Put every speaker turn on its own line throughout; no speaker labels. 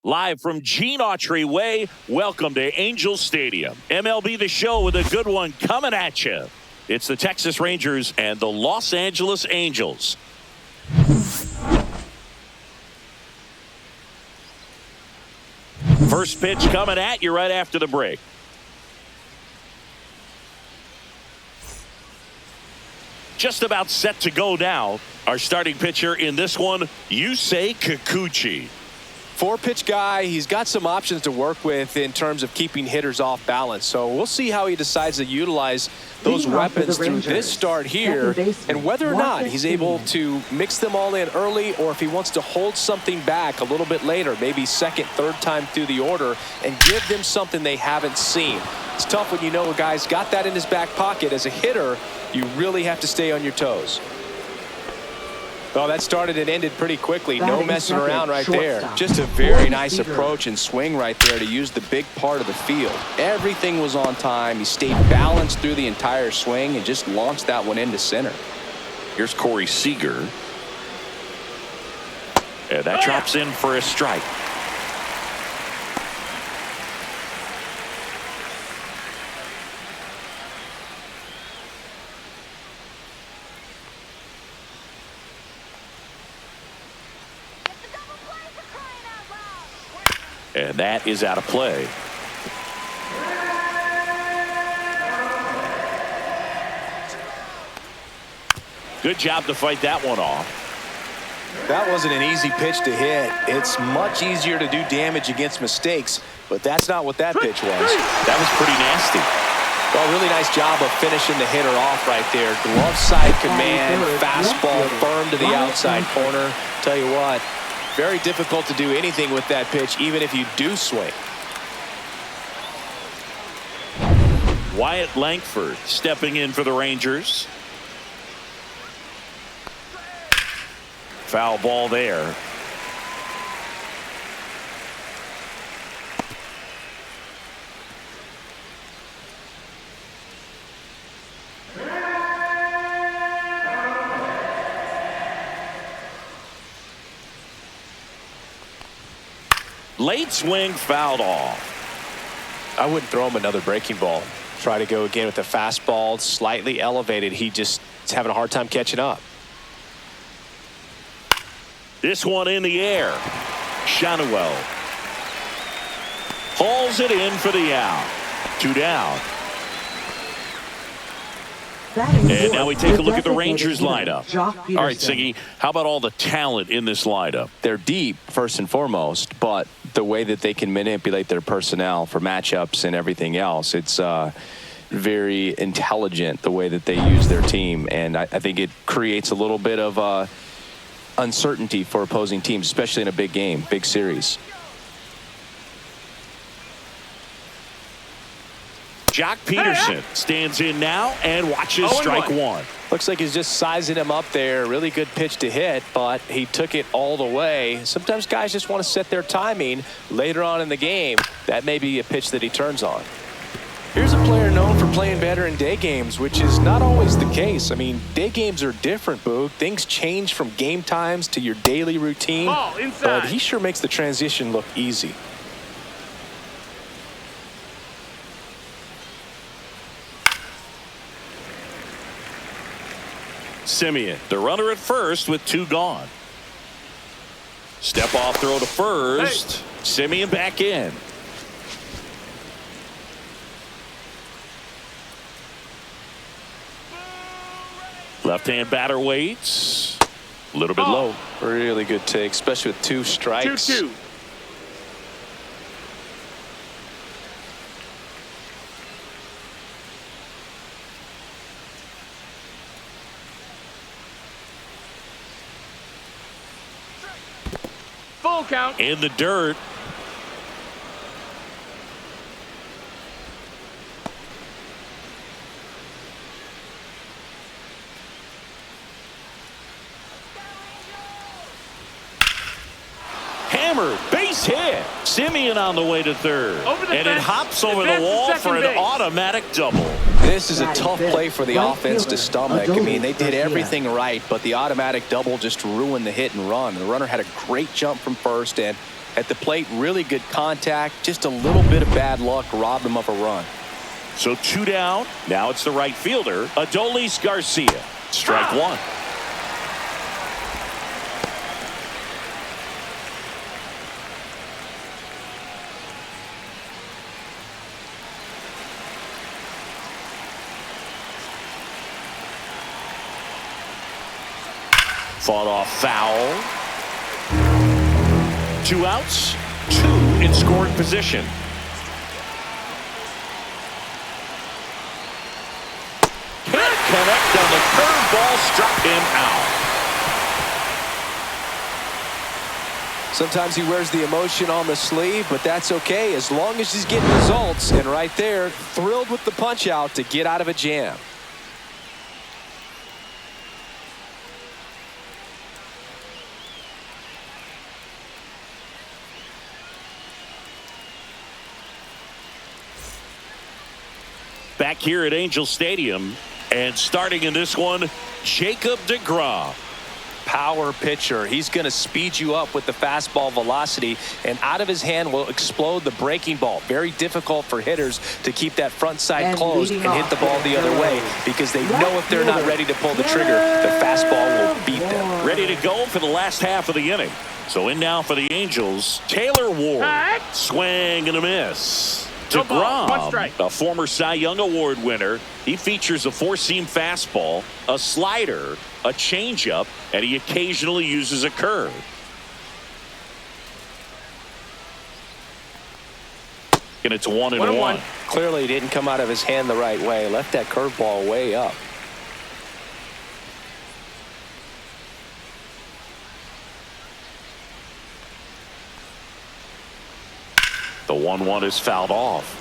Live from Gene Autry Way, welcome to Angel Stadium. MLB The Show with a good one coming at you. It's the Texas Rangers and the Los Angeles Angels. First pitch coming at you right after the break. Just about set to go now. Our starting pitcher in this one, Yusei Kikuchi.
Four-pitch guy. He's got some options to work with in terms of keeping hitters off balance. So we'll see how he decides to utilize those weapons through this start here, and whether or not he's able to mix them all in early, or if he wants to hold something back a little bit later, maybe second, third time through the order, and give them something they haven't seen. It's tough when you know a guy's got that in his back pocket. As a hitter, you really have to stay on your toes. Well, that started and ended pretty quickly. No messing around right there. Just a very nice approach and swing right there to use the big part of the field. Everything was on time. He stayed balanced through the entire swing and just launched that one into center.
Here's Corey Seager. And that drops in for a strike. And that is out of play. Good job to fight that one off.
That wasn't an easy pitch to hit. It's much easier to do damage against mistakes, but that's not what that pitch was.
That was pretty nasty.
Well, really nice job of finishing the hitter off right there. Glove side command, fastball firm to the outside corner. Tell you what, very difficult to do anything with that pitch, even if you do swing.
Wyatt Langford stepping in for the Rangers. Foul ball there. Late swing fouled off.
I wouldn't throw him another breaking ball. Try to go again with the fastball, slightly elevated. He just is having a hard time catching up.
This one in the air. Shanuel hauls it in for the out. 2 down. And now we take a look at the Rangers lineup. All right, Siggy, how about all the talent in this lineup?
They're deep, first and foremost, but the way that they can manipulate their personnel for matchups and everything else, it's very intelligent the way that they use their team. And I think it creates a little bit of uncertainty for opposing teams, especially in a big game, big series.
Jock Peterson stands in now and watches strike one.
Looks like he's just sizing him up there. Really good pitch to hit, but he took it all the way. Sometimes guys just want to set their timing later on in the game. That may be a pitch that he turns on. Here's a player known for playing better in day games, which is not always the case. I mean, day games are different, Boog. Things change from game times to your daily routine, but he sure makes the transition look easy.
Simeon, the runner at first with 2 gone. Step off throw to first. Hey. Simeon back in. Left-hand batter waits. A little bit low.
Really good take, especially with 2 strikes.
2-2. Full count.
In the dirt. Hammered, base hit. Simeon on the way to third. And it hops over the wall for an automatic double.
This is a tough play for the offense to stomach. I mean, they did everything right, but the automatic double just ruined the hit and run. The runner had a great jump from first, and At the plate, really good contact. Just a little bit of bad luck robbed him of a run.
So 2 down. Now it's the right fielder, Adolis Garcia. Strike one. Fought off foul. 2 outs, 2 in scoring position. Can't connect on the curveball, struck him out.
Sometimes he wears the emotion on the sleeve, but that's okay as long as he's getting results. And right there, thrilled with the punch out to get out of a jam.
Back here at Angel Stadium, and starting in this one, Jacob deGrom.
Power pitcher. He's going to speed you up with the fastball velocity, and out of his hand will explode the breaking ball. Very difficult for hitters to keep that front side closed and hit the ball the other way, because they know if they're not ready to pull the trigger, the fastball will beat them.
Ready to go for the last half of the inning. So in now for the Angels, Taylor Ward. Swing and a miss. deGrom, a former Cy Young Award winner. He features a four-seam fastball, a slider, a changeup, and he occasionally uses a curve. And it's 1-1.
Clearly didn't come out of his hand the right way. Left that curveball way up.
The 1-1 is fouled off.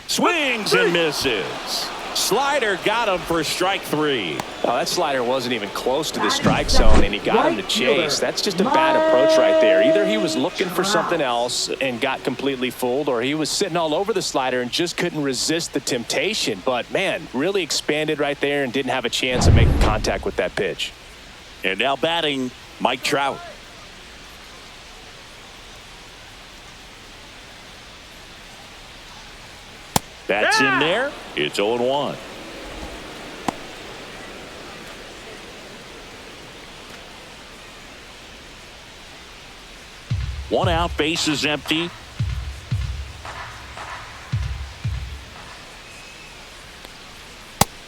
Swings and misses. Slider got him for strike three.
Oh, that slider wasn't even close to the strike zone, and he got him to chase. That's just a bad approach right there. Either he was looking for something else and got completely fooled, or he was sitting all over the slider and just couldn't resist the temptation. But, man, really expanded right there and didn't have a chance of making contact with that pitch.
And now batting, Mike Trout. That's in there. It's 0-1. One out, base is empty.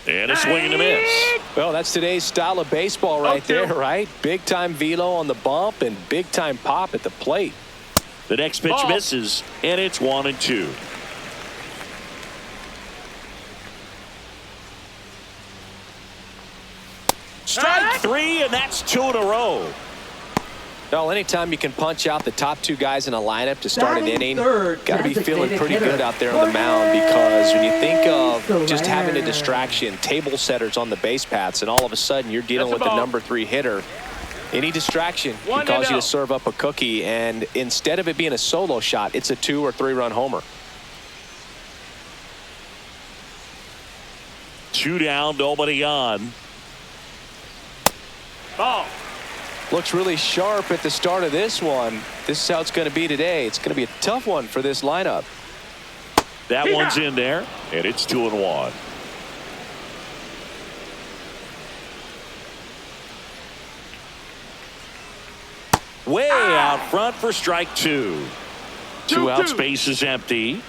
And a swing and a miss.
Well, that's today's style of baseball right there, right? Big time velo on the bump and big time pop at the plate.
The next pitch misses, and it's 1-2. Strike three, and that's 2 in a row.
Well, anytime you can punch out the top two guys in a lineup to start an inning, got to be feeling pretty good out there on the mound, because when you think of just having a distraction, table setters on the base paths, and all of a sudden you're dealing with the number 3 hitter, any distraction can cause you to serve up a cookie, and instead of it being a solo shot, it's a 2 or 3 run homer.
2 down, nobody on.
Ball. Looks really sharp at the start of this one. This is how it's going to be today. It's going to be a tough one for this lineup.
That one's in there, and it's 2-1. Way out front for strike 2. 2 outs, base is empty.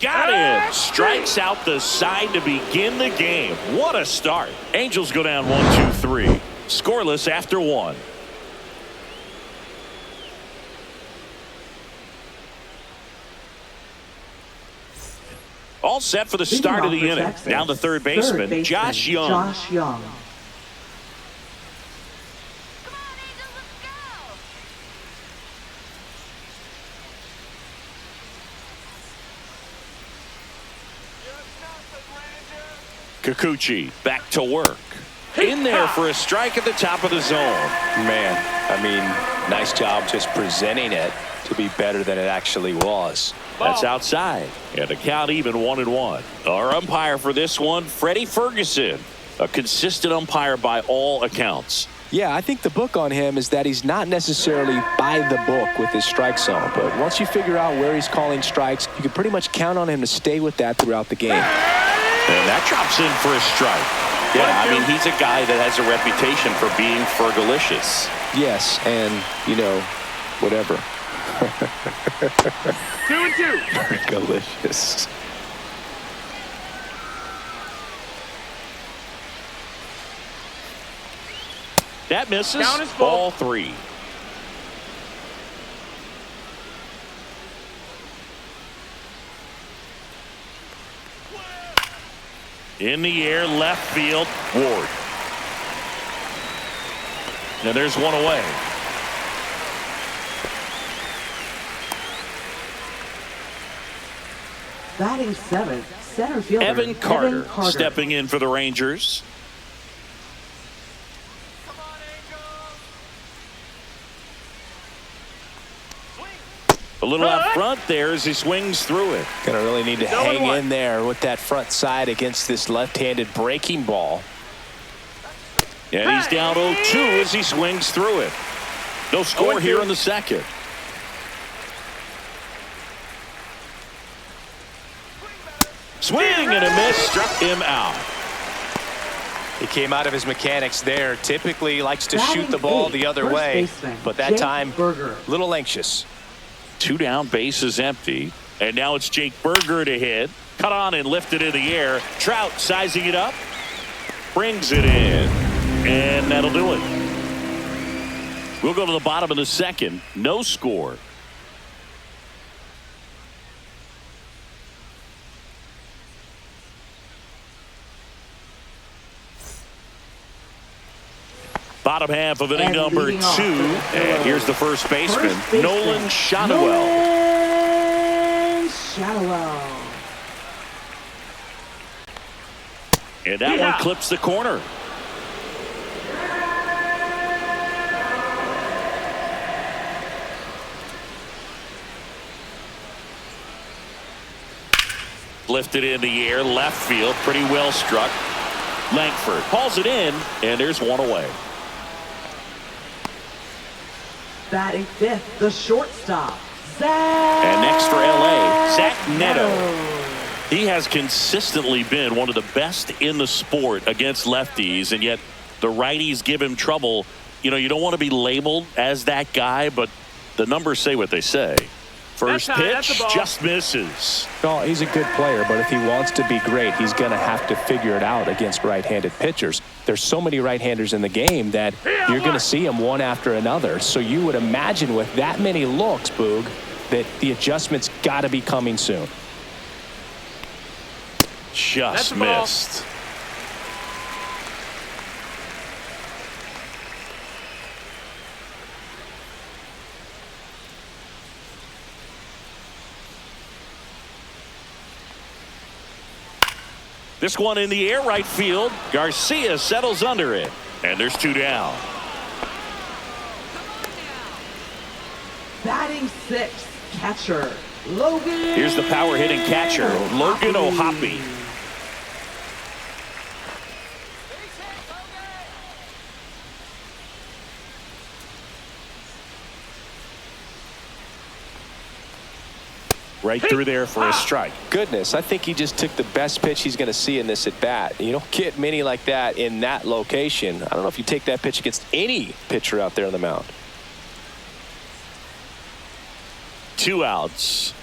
Got it. Strikes out the side to begin the game. What a start. Angels go down 1-2-3. Scoreless after 1. All set for the start of the inning. Down the third baseman, Josh Young. Kikuchi back to work. In there for a strike at the top of the zone.
Man, I mean, nice job just presenting it to be better than it actually was.
That's outside. And the count even 1-1. Our umpire for this one, Freddie Ferguson. A consistent umpire by all accounts.
Yeah, I think the book on him is that he's not necessarily by the book with his strike zone. But once you figure out where he's calling strikes, you can pretty much count on him to stay with that throughout the game.
And that drops in for a strike. Yeah, I mean, he's a guy that has a reputation for being fergalicious.
Yes, and, you know, whatever.
2-2.
Fergalicious.
That misses.
Count is full.
Ball 3. In the air, left field, Ward. And there's one away.
Batting 7th, center fielder
Evan Carter stepping in for the Rangers. A little out front there as he swings through it.
Gonna really need to hang in there with that front side against this left-handed breaking ball.
And he's down 0-2 as he swings through it. No score here in the second. Swing and a miss, struck him out.
He came out of his mechanics there. Typically likes to shoot the ball the other way, but that time a little anxious.
2 down, bases empty. And now it's Jake Berger to hit. Cut on and lifted in the air. Trout sizing it up. Brings it in. And that'll do it. We'll go to the bottom of the second. No score. Bottom half of inning number 2. And here's the first baseman, Nolan Shadowell. And that one clips the corner. Lifted in the air, left field, pretty well struck. Langford hauls it in, and there's one away.
Batting 5th, the shortstop, Zach.
And next for LA, Zach Neto. He has consistently been one of the best in the sport against lefties, and yet the righties give him trouble. You know, you don't want to be labeled as that guy, but the numbers say what they say. First pitch just misses.
No, he's a good player, but if he wants to be great, he's going to have to figure it out against right-handed pitchers. There's so many right-handers in the game that you're going to see them one after another. So you would imagine with that many looks, Boog, that the adjustment's got to be coming soon.
Just missed. This one in the air, right field. Garcia settles under it. And there's 2 down.
Batting 6th, catcher, Logan.
Here's the power hitting catcher, Logan O'Hoppe. Right through there for a strike.
Goodness, I think he just took the best pitch he's going to see in this at bat. You don't get many like that in that location. I don't know if you take that pitch against any pitcher out there on the mound.
2 outs.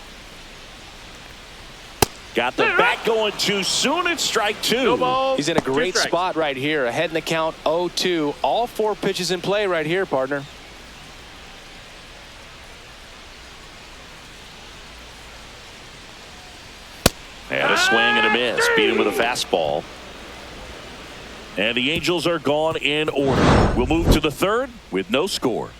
Got the bat going too soon. It's strike 2.
He's in a great spot right here. Ahead in the count, 0-2. All 4 pitches in play right here, partner.
And a swing and a miss. Beat him with a fastball. And the Angels are gone in order. We'll move to the third with no score.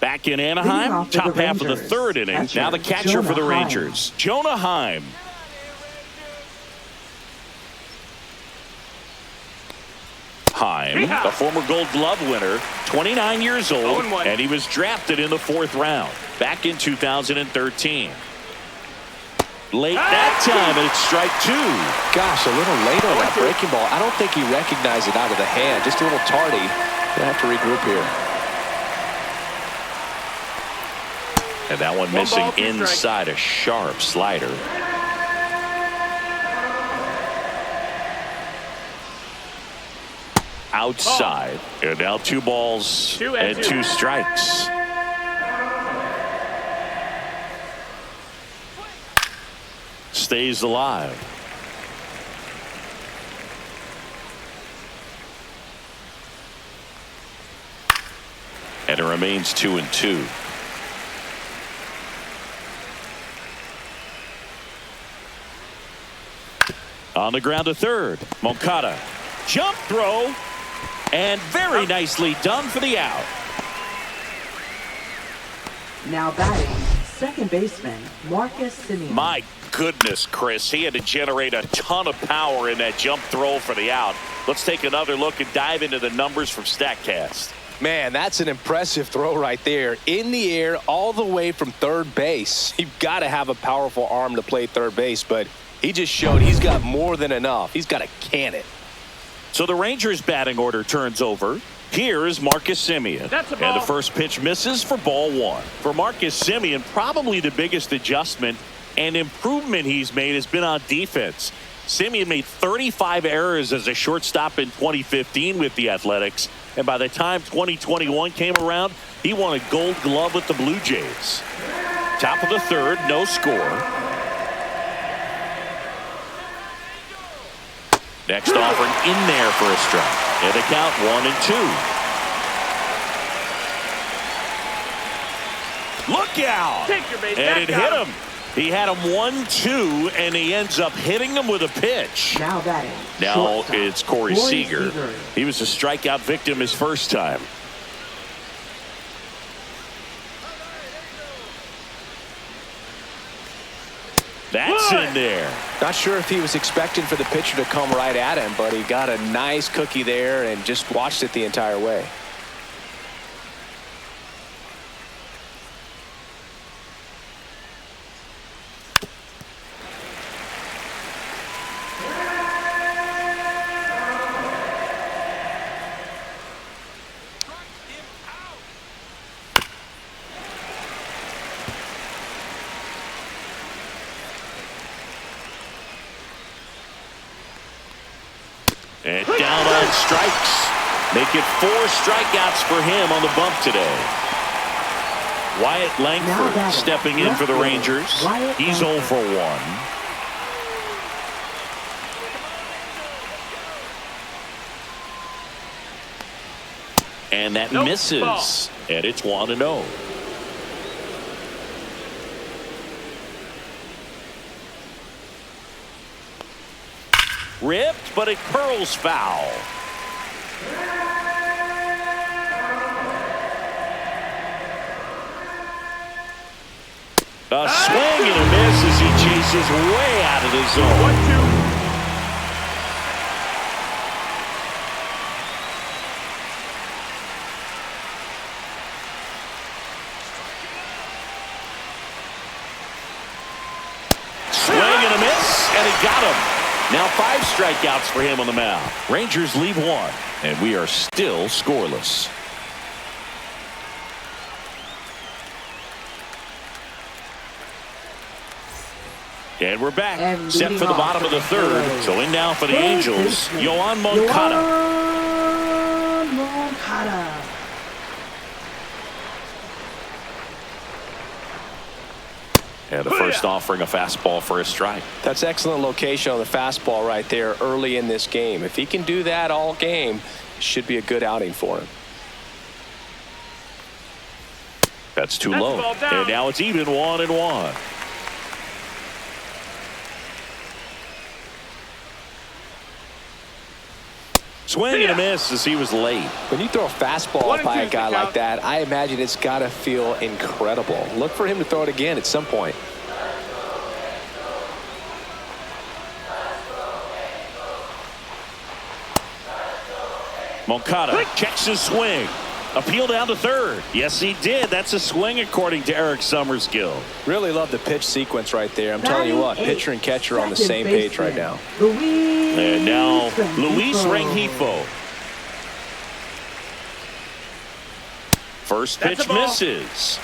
Back in Anaheim, top half of the third inning. Now the catcher for the Rangers, Jonah Heim. Heim, a former Gold Glove winner, 29 years old, and he was drafted in the 4th round back in 2013. Late that time, and it's strike 2.
Gosh, a little late on that breaking ball. I don't think he recognized it out of the hand. Just a little tardy. Gonna have to regroup here.
And that one missing inside, a sharp slider. Outside. And now 2 balls and 2 strikes. Stays alive. And it remains 2-2. On the ground to third. Moncada. Jump throw. And very nicely done for the out.
Now batting, second baseman, Marcus Semien.
My goodness, Chris. He had to generate a ton of power in that jump throw for the out. Let's take another look and dive into the numbers from StatCast.
Man, that's an impressive throw right there. In the air, all the way from third base. You've got to have a powerful arm to play third base, but he just showed he's got more than enough. He's got to can it.
So the Rangers batting order turns over. Here is Marcus Semien. And the first pitch misses for ball 1. For Marcus Semien, probably the biggest adjustment and improvement he's made has been on defense. Semien made 35 errors as a shortstop in 2015 with the Athletics. And by the time 2021 came around, he won a Gold Glove with the Blue Jays. Top of the third, no score. Next offering in there for a strike. And the count 1-2. Look out!
Take your base.
And it hit him. He had him 1-2, and he ends up hitting him with a pitch.
Now batting.
Now it's Corey Seager. He was a strikeout victim his first time. That's in there.
Not sure if he was expecting for the pitcher to come right at him, but he got a nice cookie there and just watched it the entire way.
And down on strikes. Make it 4 strikeouts for him on the bump today. Wyatt Langford stepping in for the Rangers. He's 0 for 1. And that misses. And it's 1-0. Ripped, but it curls foul. A swing and a miss as he chases way out of the zone.
1-2.
Swing and a miss, and he got him. Now 5 strikeouts for him on the mound. Rangers leave 1, and we are still scoreless. And we're back, set for the bottom of the third. So in now for the Angels, Yoan Moncada. And the first offering a fastball for a strike.
That's excellent location on the fastball right there early in this game. If he can do that all game, it should be a good outing for him.
That's too low. And now it's even 1-1. Swing and a miss as he was late.
When you throw a fastball by a guy like that, I imagine it's got to feel incredible. Look for him to throw it again at some point.
Moncada checks his swing. Appeal down to third. Yes, he did. That's a swing according to Eric Summerskill.
Really love the pitch sequence right there. I'm telling you what, pitcher and catcher are on the same page right now.
And now Luis Rengifo. First pitch misses.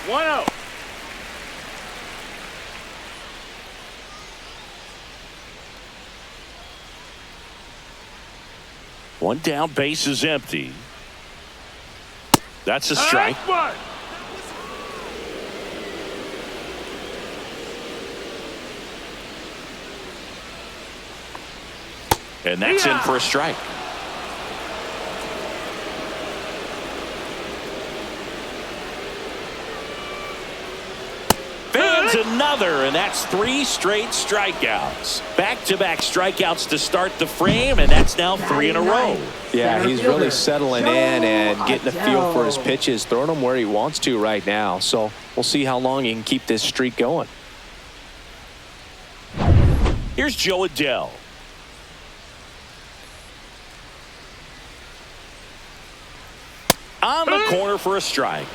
1-0.
One down, base is empty. That's a strike. And that's in for a strike. Fans another, and that's 3 straight strikeouts. Back-to-back strikeouts to start the frame, and that's now 3 in a row.
Yeah, he's really settling in and getting a feel for his pitches, throwing them where he wants to right now. So we'll see how long he can keep this streak going.
Here's Joe Adell. On the corner for a strike.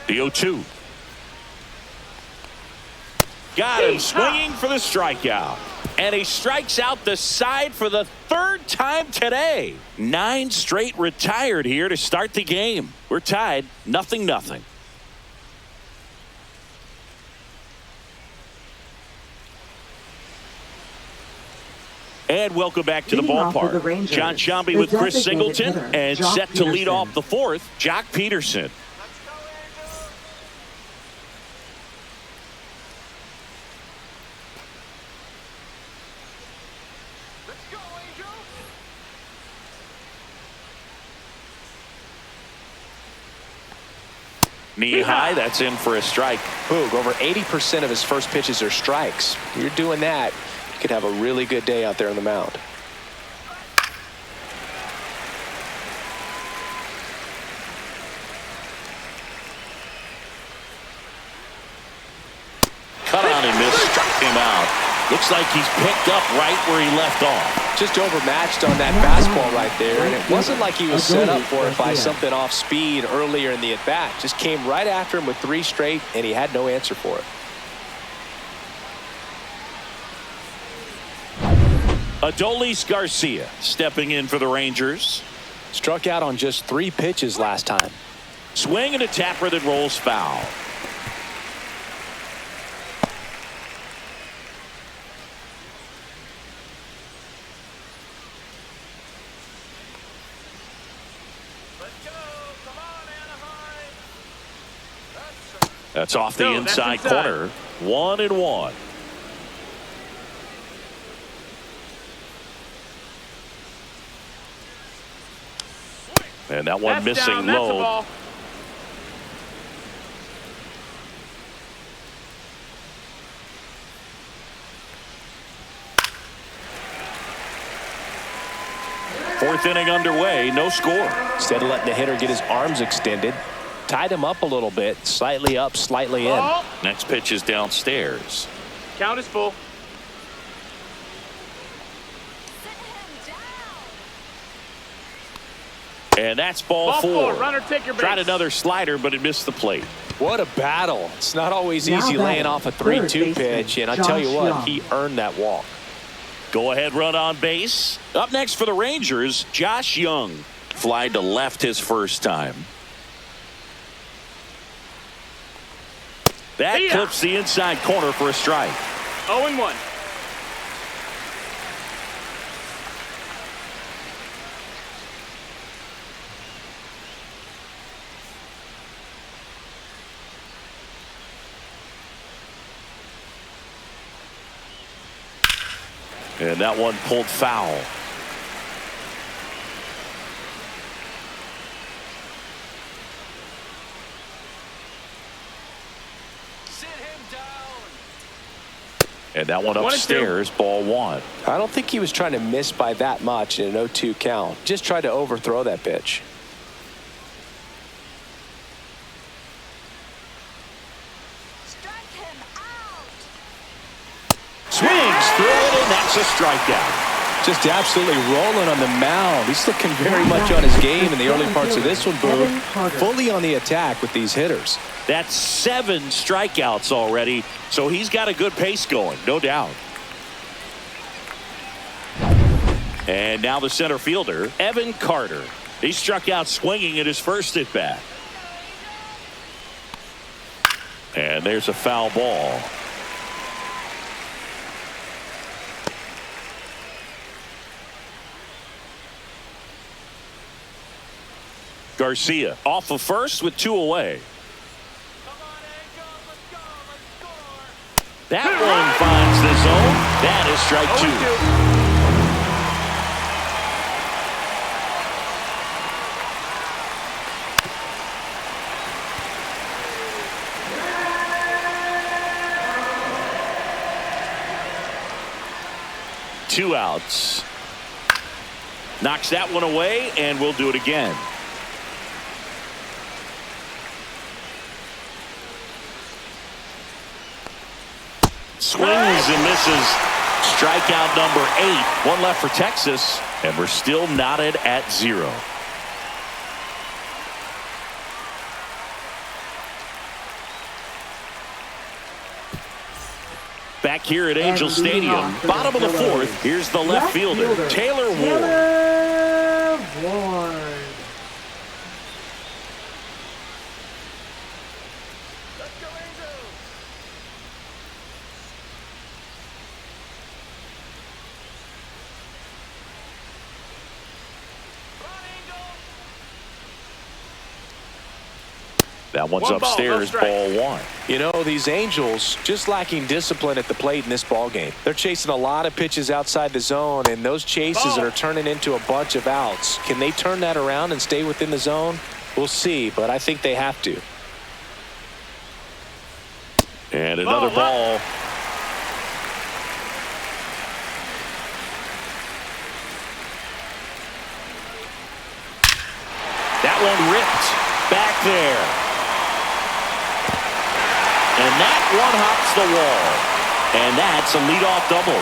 The 0-2. Got him swinging for the strikeout. And he strikes out the side for the 3rd time today. 9 straight retired here to start the game. We're tied 0-0. And welcome back to the ballpark. John Sciambi with Chris Singleton. And set to lead off the 4th, Jock Peterson. Knee high, that's in for a strike.
Boog, over 80% of his first pitches are strikes. You're doing that, you could have a really good day out there on the mound.
Cut on and missed, struck him out. Looks like he's picked up right where he left off.
Just overmatched on that fastball right there, and it wasn't like he was set up for it by something off speed earlier in the at-bat. Just came right after him with 3 straight, and he had no answer for it.
Adolis Garcia stepping in for the Rangers.
Struck out on just 3 pitches last time.
Swing and a tapper that rolls foul. That's off the inside corner. 1-1. And that one missing low. Fourth inning underway, no score.
Instead of letting the hitter get his arms extended, tied him up a little bit, slightly up, slightly in.
Next pitch is downstairs.
Count is full.
And that's ball 4.
Runner, take your base.
Tried another slider, but it missed the plate.
What a battle. It's not always easy laying off a 3-2 pitch, and I tell you what, he earned that walk.
Go ahead run on base. Up next for the Rangers, Josh Young. Fly to left his first time. That clips the inside corner for a strike.
0-1.
And that one pulled foul. And that one upstairs, ball one.
I don't think he was trying to miss by that much in an 0-2 count. Just tried to overthrow that pitch.
Strike him out.
Swings through it, and that's a strikeout.
Just absolutely rolling on the mound. He's looking very much on his game in the early parts of this one, Boog. Fully on the attack with these hitters.
That's 7 strikeouts already, so he's got a good pace going, no doubt. And now the center fielder, Evan Carter. He struck out swinging at his first at bat. And there's a foul ball. Garcia off of first with 2 away. That one finds the zone. That is strike 2. 2 outs. Knocks that one away, and we'll do it again. Swings and misses. Strikeout number 8. One left for Texas, and we're still knotted at 0. Back here at Angel Stadium, bottom of the 4th, here's the left fielder, Taylor Ward. That one's upstairs, ball 1.
You know, these Angels just lacking discipline at the plate in this ball game. They're chasing a lot of pitches outside the zone, and those chases are turning into a bunch of outs. Can they turn that around and stay within the zone? We'll see, but I think they have to.
And another ball. That one ripped back there. And that one hops the wall. And that's a leadoff double.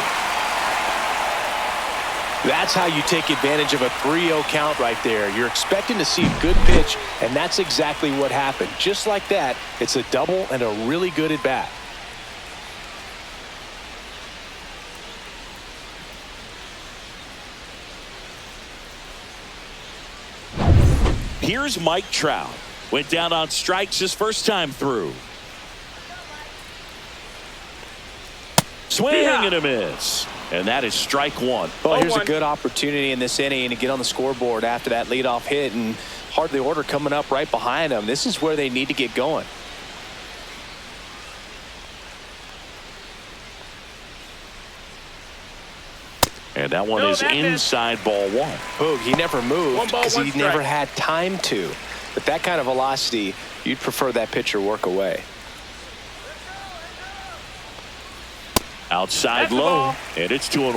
That's how you take advantage of a 3-0 count right there. You're expecting to see a good pitch, and that's exactly what happened. Just like that, it's a double and a really good at bat.
Here's Mike Trout. Went down on strikes his first time through. Swing and a miss. And that is strike 1.
Well, here's a good opportunity in this inning to get on the scoreboard after that leadoff hit, and hardly order coming up right behind them. This is where they need to get going.
And that one is inside, ball 1.
Boog, he never moved because he never had time to. But that kind of velocity, you'd prefer that pitcher work away.
Outside low, and it's 2-1.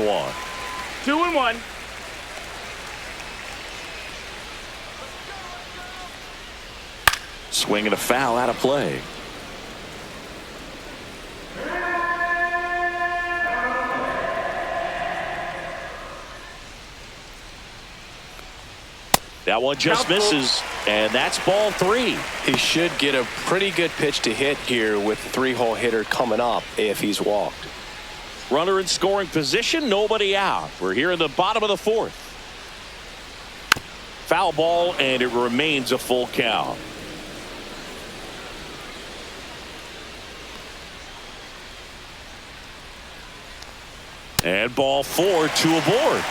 2-1.
Swing and a foul out of play. That one just misses, and that's ball 3.
He should get a pretty good pitch to hit here with the 3-hole hitter coming up if he's walked.
Runner in scoring position, nobody out. We're here in the bottom of the 4th. Foul ball, and it remains a full count. And ball 4, 2 aboard.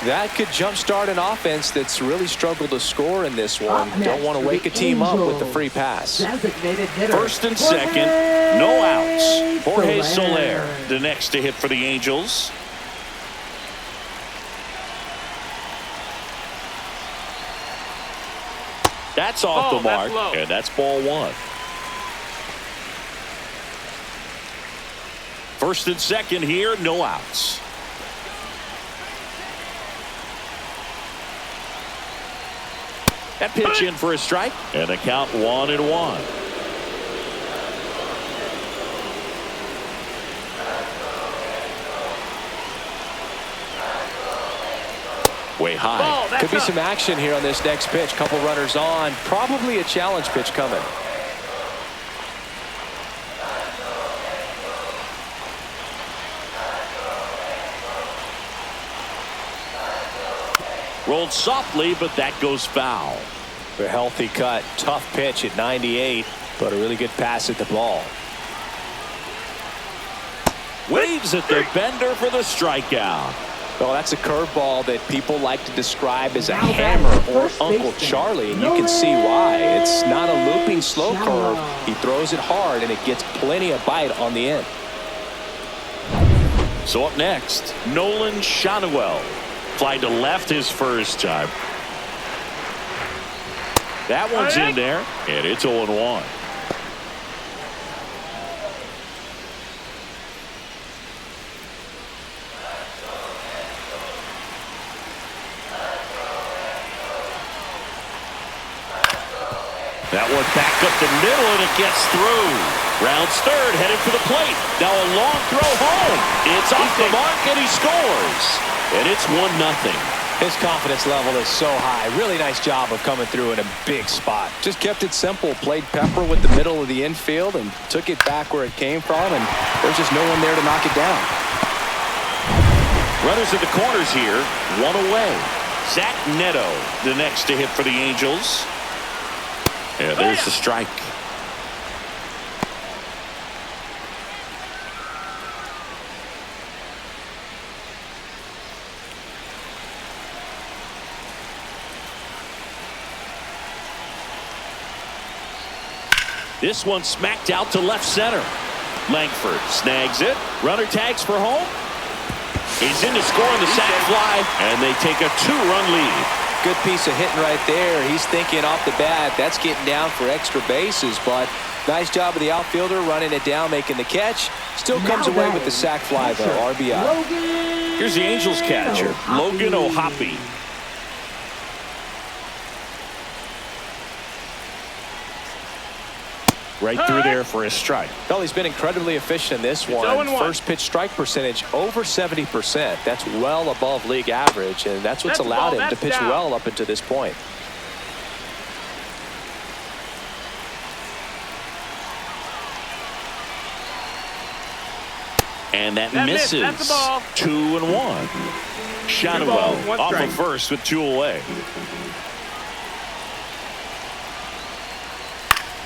That could jumpstart an offense that's really struggled to score in this one. Don't want to wake a team up with the free pass.
First and second, no outs. Jorge Soler, the next to hit for the Angels. That's off the mark, and that's ball one. First and second here, no outs. That pitch in for a strike, and the count 1-1. Way high.
Could be some action here on this next pitch. Couple runners on. Probably a challenge pitch coming.
Rolled softly, but that goes foul.
A healthy cut. Tough pitch at 98, but a really good pass at the ball.
Waves at the bender for the strikeout.
Well, that's a curveball that people like to describe as a hammer or Uncle Charlie, and you can see why. It's not a looping slow curve. He throws it hard, and it gets plenty of bite on the end.
So up next, Nolan Schanuel. Fly to left his first time. That one's in there, and it's 0-1. That one back up the middle, and it gets through. Rounds third, headed for the plate. Now a long throw home. It's off the mark, and he scores. And it's 1-0.
His confidence level is so high. Really nice job of coming through in a big spot. Just kept it simple. Played pepper with the middle of the infield and took it back where it came from, and there's just no one there to knock it down.
Runners at the corners here. One away. Zach Neto, the next to hit for the Angels. And there's the strike. This one smacked out to left center. Langford snags it. Runner tags for home. He's in to score on the sac fly, and they take a 2-run lead.
Good piece of hitting right there. He's thinking off the bat, that's getting down for extra bases, but nice job of the outfielder running it down, making the catch. Still comes away with the sac fly, though. RBI.
Here's the Angels catcher, Logan O'Hoppe. Right through there for a strike.
Well, he's been incredibly efficient in this one. First pitch strike percentage over 70%. That's well above league average, and that's what's allowed him to pitch well up until this point.
And that misses. 2-1. Schanuel off of first with 2 away.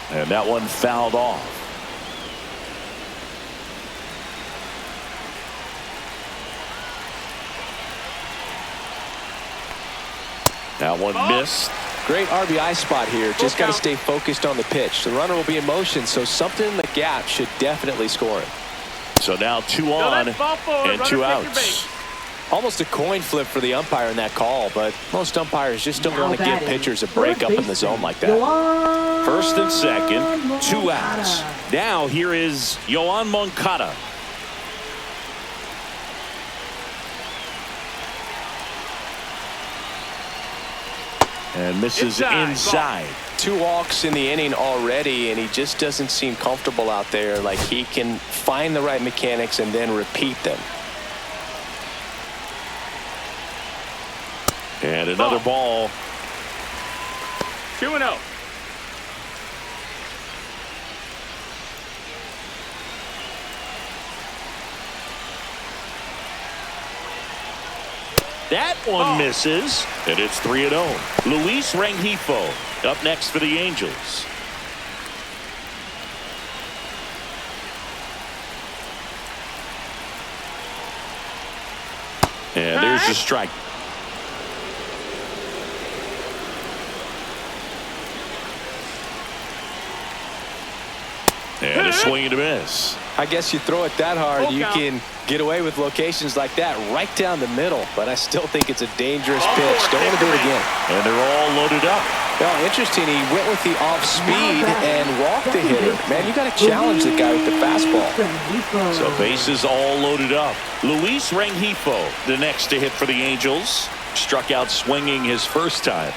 And that one fouled off. That one missed.
Great RBI spot here. Just got to stay focused on the pitch. The runner will be in motion, so something in the gap should definitely score it.
So now 2 on and 2 outs.
Almost a coin flip for the umpire in that call, but most umpires just don't want to give pitchers a break up in the zone like that.
First and second, 2 outs. Now here is Yoan Moncada. And misses inside.
2 walks in the inning already, and he just doesn't seem comfortable out there. Like he can find the right mechanics and then repeat them.
And another ball.
2-0.
That one misses, and it's 3-0. Luis Rengifo up next for the Angels. And there's the strike. And a swing and a miss.
I guess you throw it that hard, you can get away with locations like that right down the middle. But I still think it's a dangerous pitch. Don't want to do it again.
And they're all loaded up.
Well, interesting. He went with the off speed and walked the hitter. Man, you got to challenge the guy with the fastball.
So bases all loaded up. Luis Rengifo, the next to hit for the Angels. Struck out swinging his first time.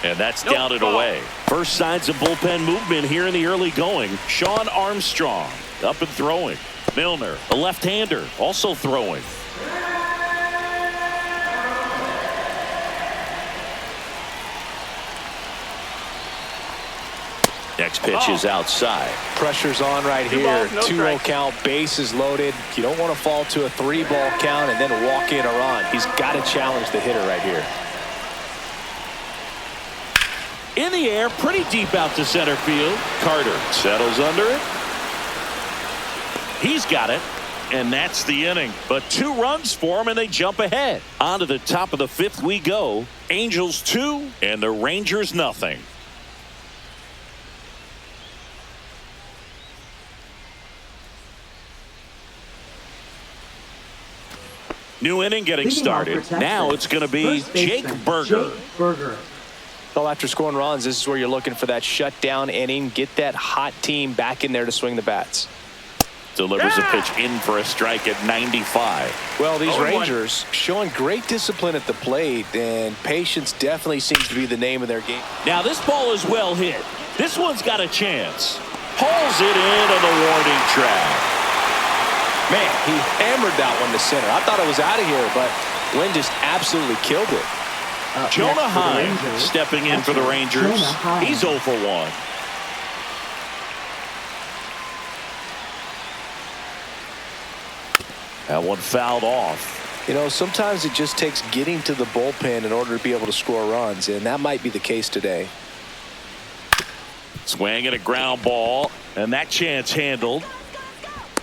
And that's down and away. First signs of bullpen movement here in the early going. Sean Armstrong up and throwing. Milner, a left-hander, also throwing. Next pitch is outside.
Pressure's on right here. 2-0 count, bases loaded. You don't want to fall to a 3-ball count and then walk in a run. He's got to challenge the hitter right here.
In the air, pretty deep out to center field. Carter settles under it. He's got it. And that's the inning. But 2 runs for him, and they jump ahead. On to the top of the 5th we go. Angels 2 and the Rangers nothing. New inning getting started. Now it's going to be Jake Berger.
Well, after scoring runs, this is where you're looking for that shutdown inning. Get that hot team back in there to swing the bats.
Delivers a pitch in for a strike at 95.
Well, these Rangers showing great discipline at the plate, and patience definitely seems to be the name of their game.
Now this ball is well hit. This one's got a chance. Pulls it in on the warning track.
Man, he hammered that one to center. I thought it was out of here, but Wynn just absolutely killed it.
Jonah Heim stepping in for the Rangers. He's 0 for 1. That one fouled off.
You know, sometimes it just takes getting to the bullpen in order to be able to score runs, and that might be the case today.
Swing and a ground ball, and that chance handled.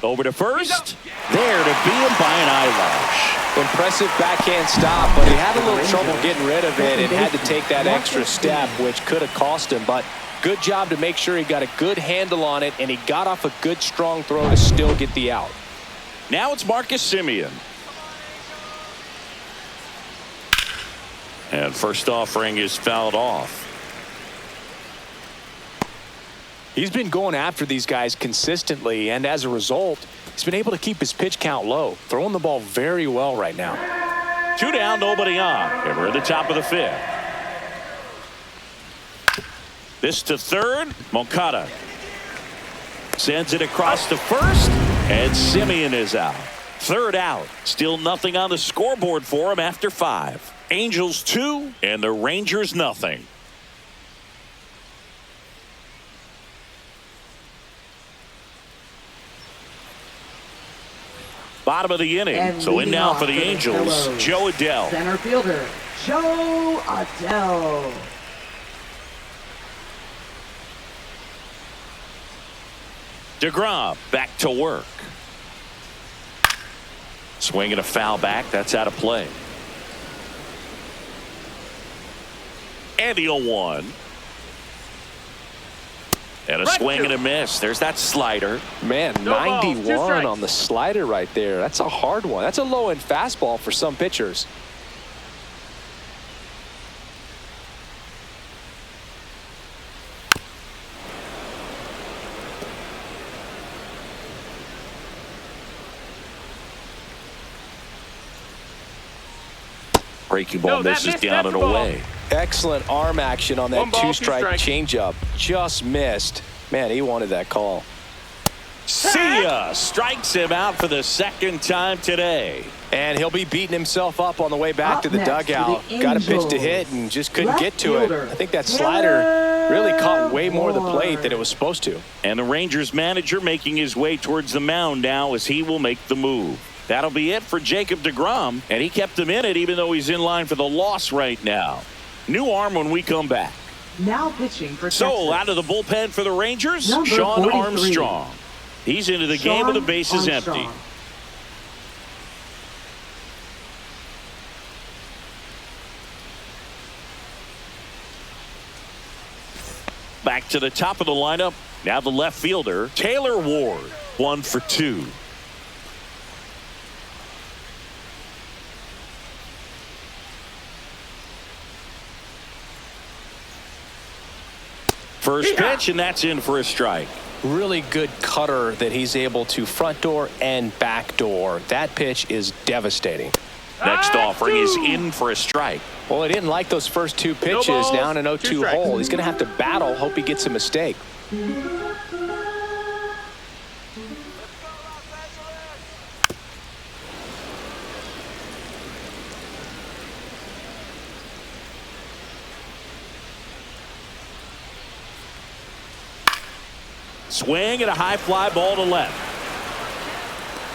Over to first. There to beat him by an eyelash.
Impressive backhand stop, but he had a little trouble getting rid of it and had to take that extra step, which could have cost him. But good job to make sure he got a good handle on it, and he got off a good strong throw to still get the out.
Now it's Marcus Semien. And first offering is fouled off.
He's been going after these guys consistently, and as a result, he's been able to keep his pitch count low, throwing the ball very well right now.
2 down, nobody on, and we're at the top of the 5th. This to third. Moncada sends it across to first, and Semien is out. Third out. Still nothing on the scoreboard for him after 5. Angels 2 and the Rangers nothing. Bottom of the inning.
And
so in now for the Angels,
Pillows,
Joe Adell.
Center fielder, Joe Adell.
DeGrom back to work. Swinging a foul back. That's out of play. And the 0-1. And a swing and a miss. There's that slider.
Man, 91 on the slider right there. That's a hard one. That's a low-end fastball for some pitchers.
Breaking ball misses down and away.
Excellent arm action on that 2-strike changeup. Just missed. Man, he wanted that call.
See ya. Strikes him out for the 2nd time today.
And he'll be beating himself up on the way back to the dugout. Got a pitch to hit and just couldn't get to it. I think that slider really caught way more of the plate than it was supposed to.
And the Rangers manager making his way towards the mound now as he will make the move. That'll be it for Jacob DeGrom, and he kept him in it even though he's in line for the loss right now. New arm when we come back.
Now pitching for
So
Texas.
out of the bullpen for the Rangers,
Number
Sean
43.
Armstrong. He's into the game with the bases empty. Back to the top of the lineup. Now the left fielder, Taylor Ward, 1 for 2. First pitch, and that's in for a strike.
Really good cutter that he's able to front door and back door. That pitch is devastating.
Next offering is in for a strike.
Well, he didn't like those first 2 pitches. Down an 0-2 hole. He's going to have to battle. Hope he gets a mistake.
Swing and a high fly ball to left.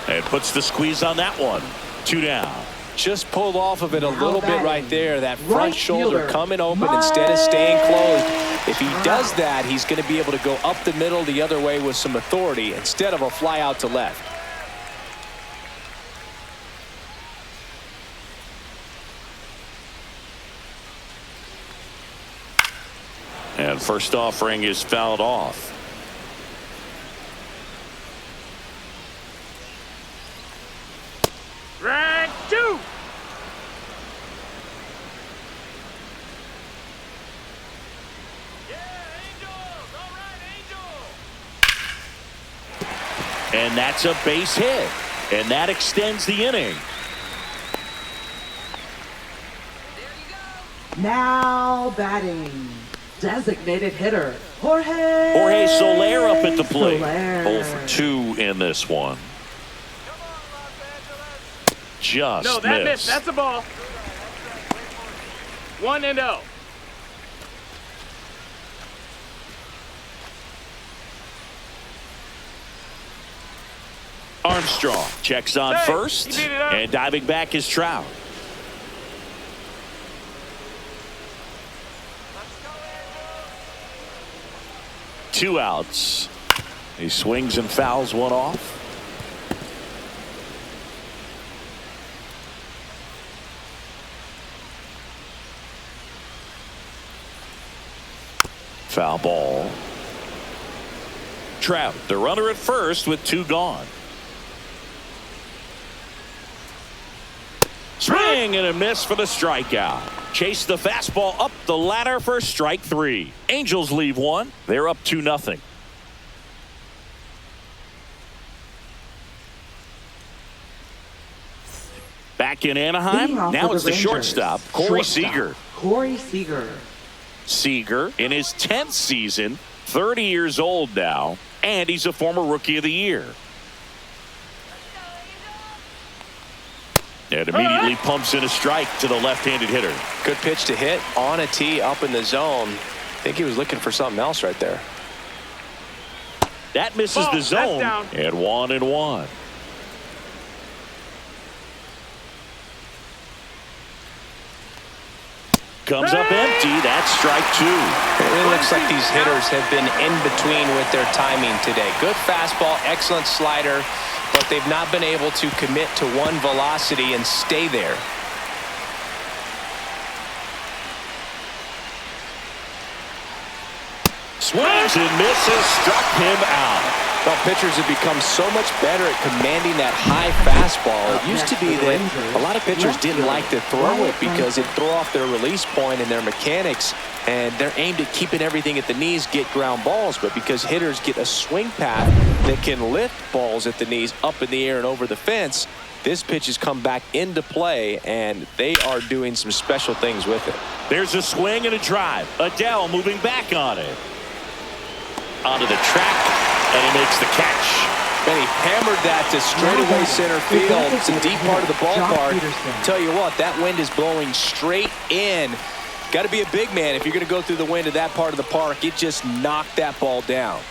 And puts the squeeze on that one. 2 down.
Just pulled off of it a little bit right there. That front shoulder coming open instead of staying closed. If he does that, he's going to be able to go up the middle the other way with some authority instead of a fly out to left.
And first offering is fouled off.
Strike 2.
And that's a base hit. And that extends the inning.
Now batting, designated hitter, Jorge
Soler up at the plate.
Soler.
0 for 2 in this one. Just
No, that
missed.
That's a ball. 1-0.
Armstrong checks on
Hey,
first,
he beat it up.
and diving back is Trout. Two outs. He swings and fouls one off. Foul ball. Trout, the runner at first with 2 gone. Swing and a miss for the strikeout. Chase the fastball up the ladder for strike 3. Angels leave 1. They're up 2-0. Back in Anaheim. Now it's the shortstop, Corey Seager.
Corey Seager.
Seager in his 10th season, 30 years old now, and he's a former Rookie of the Year. And immediately pumps in a strike to the left-handed hitter.
Good pitch to hit on a tee up in the zone. I think he was looking for something else right there.
That misses the zone, and 1-1. Comes up empty. That's strike 2.
It really looks like these hitters have been in between with their timing today. Good fastball, excellent slider, but they've not been able to commit to one velocity and stay there.
Swings and misses, struck him out.
Well, pitchers have become so much better at commanding that high fastball. It used to be that a lot of pitchers didn't like to throw it because it'd throw off their release point and their mechanics, and they're aimed at keeping everything at the knees, get ground balls. But because hitters get a swing path that can lift balls at the knees up in the air and over the fence, this pitch has come back into play, and they are doing some special things with it.
There's a swing and a drive. Adele moving back on it. Onto the track, and he makes the catch.
And he hammered that to straightaway center field. It's a deep part of the ballpark. Tell you what, that wind is blowing straight in. Got to be a big man if you're going to go through the wind of that part of the park. It just knocked that ball down.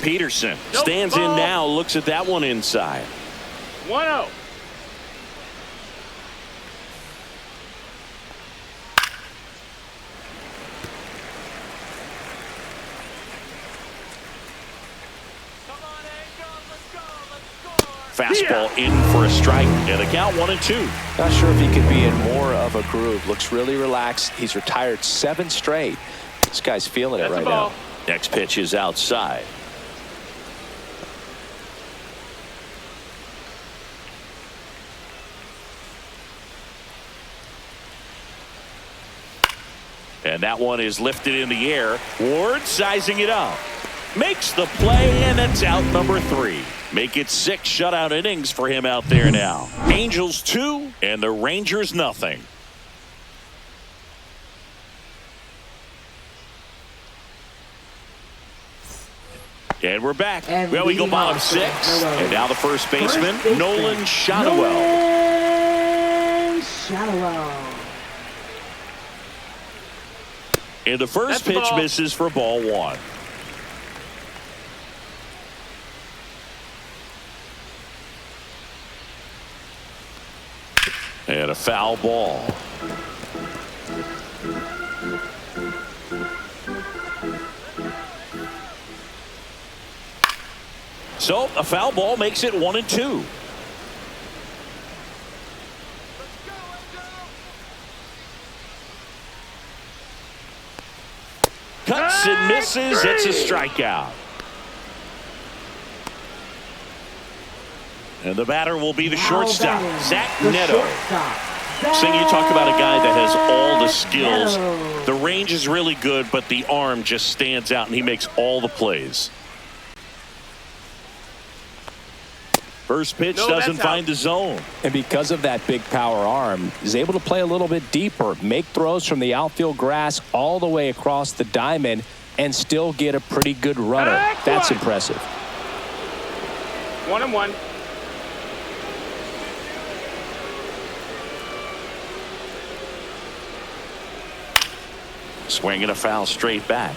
Peterson stands in now, looks at that one inside.
1-0.
Fastball in for a strike, and the count 1-2.
Not sure if he could be in more of a groove. Looks really relaxed. He's retired 7 straight. This guy's feeling it right now.
Next pitch is outside. And that one is lifted in the air. Ward sizing it up. Makes the play, and that's out number 3. Make it 6 shutout innings for him out there now. Angels 2 and the Rangers nothing. And we're back. Well, we go bottom 6. And now the first baseman, Nolan Shadowell. And the first pitch misses for ball 1. And a foul ball. So a foul ball makes it 1-2. Cuts and misses. It's a strikeout. And the batter will be the shortstop, Zach Neto. Sing, you talk about a guy that has all the skills. The range is really good, but the arm just stands out, and he makes all the plays. First pitch doesn't find the zone.
And because of that big power arm, he's able to play a little bit deeper, make throws from the outfield grass all the way across the diamond, and still get a pretty good runner. That's impressive.
1-1.
Swinging a foul straight back.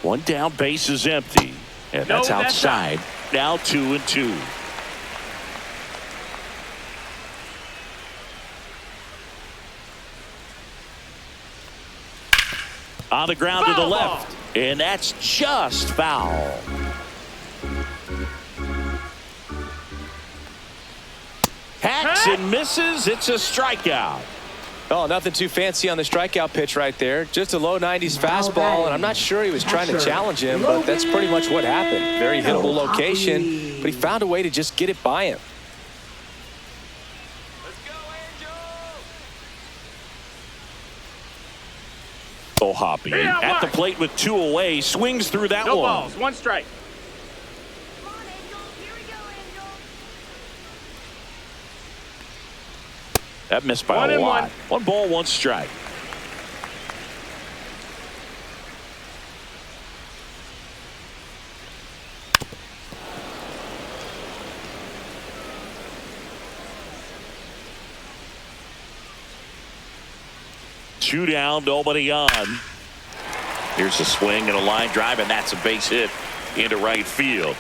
One down, base is empty. And that's outside. Now 2-2. On the ground to the left. And that's just foul. Hacks and misses. It's a strikeout.
Oh, nothing too fancy on the strikeout pitch right there. Just a low 90s fastball, and I'm not sure he was trying to challenge him, but that's pretty much what happened. Very hittable location, but he found a way to just get it by him.
Hoppy at the plate with 2 away, swings through that one.
No balls, 1 strike.
Come on, Angel. Here we go, Angel.
That missed by a lot. 1 ball, 1 strike. Two down, nobody on. Here's a swing and a line drive, and that's a base hit into right field.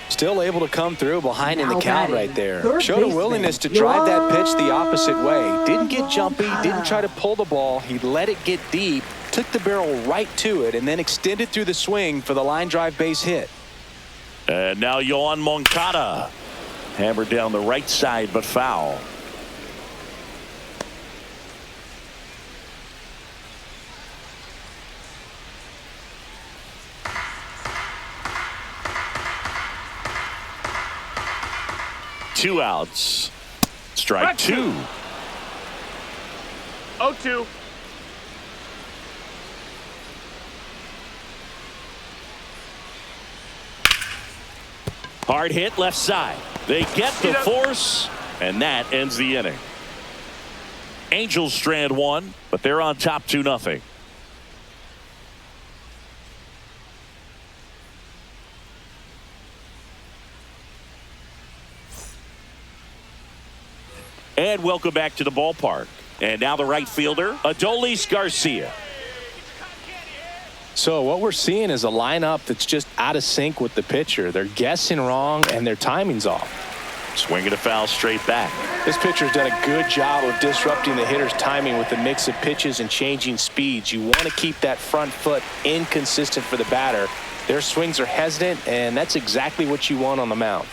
Still able to come through behind in the count right there. Showed a willingness to drive that pitch the opposite way. Didn't get jumpy, didn't try to pull the ball. He let it get deep, took the barrel right to it, and then extended through the swing for the line drive base hit.
And now Yohan Moncada. Hammered down the right side, but foul. Two outs. Strike 2.
0-2.
Hard hit left side. They get the force, and that ends the inning. Angels strand 1, but they're on top 2-0. And welcome back to the ballpark. And now the right fielder, Adolis Garcia.
So what we're seeing is a lineup that's just out of sync with the pitcher. They're guessing wrong and their timing's off.
Swinging a foul straight back.
This pitcher's done a good job of disrupting the hitter's timing with the mix of pitches and changing speeds. You want to keep that front foot inconsistent for the batter. Their swings are hesitant, and that's exactly what you want on the mound.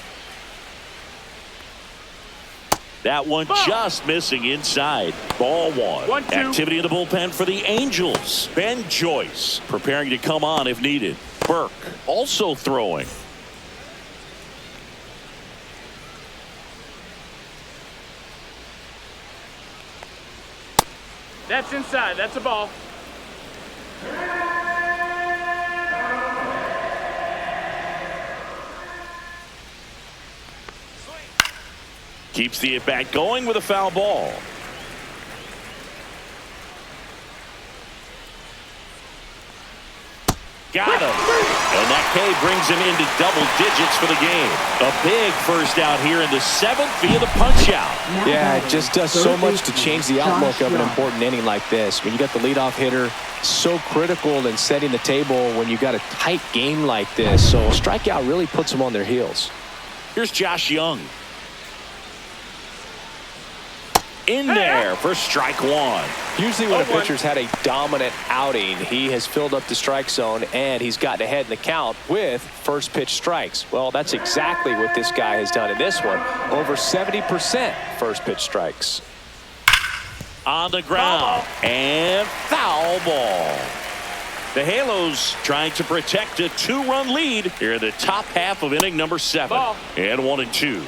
That one just missing inside. Ball one.
1-2.
Activity in the bullpen for the Angels. Ben Joyce preparing to come on if needed. Burke also throwing.
That's inside. That's a ball.
Keeps the at-bat going with a foul ball. Got him. And that K brings him into double digits for the game. A big first out here in the 7th via the punch out.
Yeah, it just does so much to change the outlook of an important inning like this. When you got the leadoff hitter, so critical in setting the table when you got a tight game like this. So a strikeout really puts them on their heels.
Here's Josh Young. In there for strike one.
Usually when a pitcher's had a dominant outing, he has filled up the strike zone and he's gotten ahead in the count with first pitch strikes. Well, that's exactly what this guy has done in this one. Over 70% first pitch strikes.
On the ground and foul ball. The Halos trying to protect a 2-run lead here in the top half of inning number 7.
Ball.
And 1-2.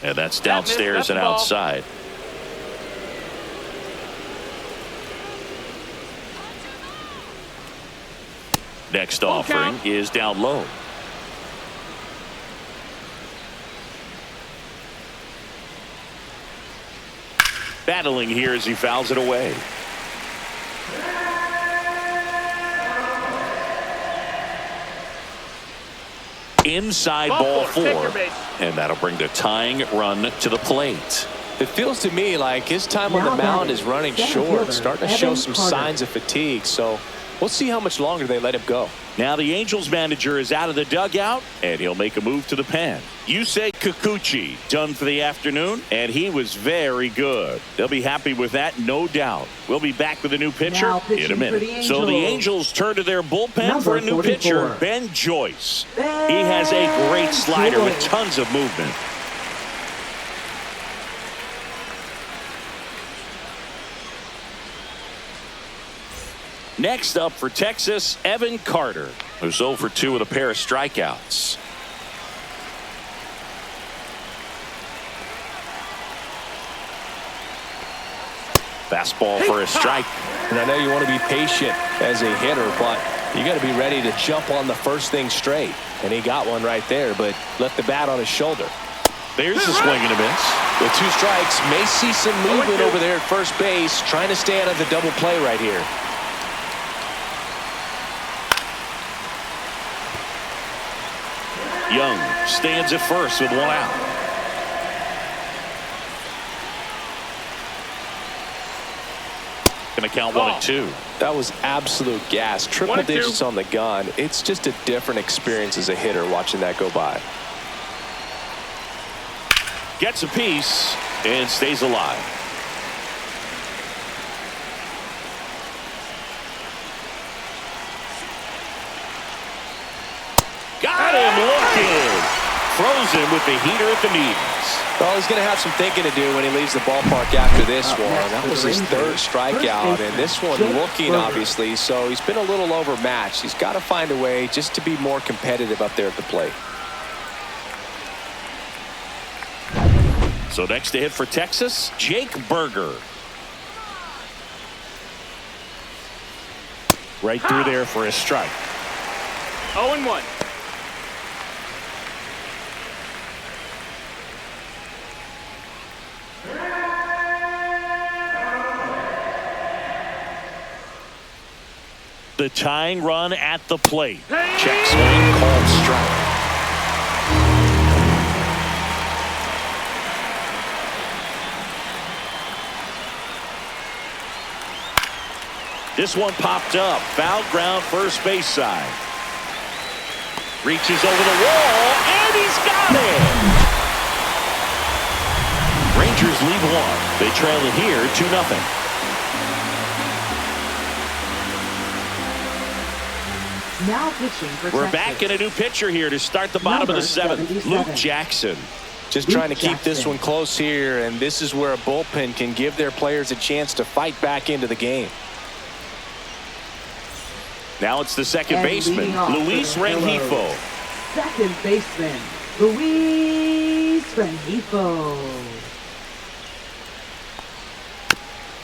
And that's downstairs and outside. Next offering is down low. Battling here as he fouls it away. Inside ball 4, and that'll bring the tying run to the plate.
It feels to me like his time on the mound is running short, starting to show some signs of fatigue. So we'll see how much longer they let him go.
Now the Angels manager is out of the dugout, and he'll make a move to the pen. Yusei Kikuchi done for the afternoon, and he was very good. They'll be happy with that, no doubt. We'll be back with a new pitcher in a minute. So the Angels turn to their bullpen for a new pitcher, Ben Joyce. He has a great slider with tons of movement. Next up for Texas, Evan Carter, who's 0 for 2 with a pair of strikeouts. Fastball for a strike.
And I know you want to be patient as a hitter, but you got to be ready to jump on the first thing straight. And he got one right there, but left the bat on his shoulder.
There's a swing and a miss.
With 2 strikes, may see some movement over there at first base, trying to stay out of the double play right here.
Young stands at first with 1 out. Going to count 1-2.
That was absolute gas. Triple digits on the gun. It's just a different experience as a hitter watching that go by.
Gets a piece and stays alive. Got him looking. Throws him with the heater at the knees.
Well, he's going to have some thinking to do when he leaves the ballpark after this one. That was his 3rd strikeout, and this one looking, obviously, so he's been a little overmatched. He's got to find a way just to be more competitive up there at the plate.
So next to hit for Texas, Jake Berger. Right through there for a strike.
0-1.
The tying run at the plate. Check swing, called strike. This one popped up. Foul ground, first base side. Reaches over the wall, and he's got it. Rangers lead one. They trail it here 2-0.
Now pitching for
We're
Texas.
back in a new pitcher here to start the bottom of the seventh.
77.
Luke Jackson.
Just trying to keep this one close here, and this is where a bullpen can give their players a chance to fight back into the game.
Now it's the second
And
baseman,
leading off
Luis
for the Halos.
Rengifo.
Second baseman, Luis Rengifo.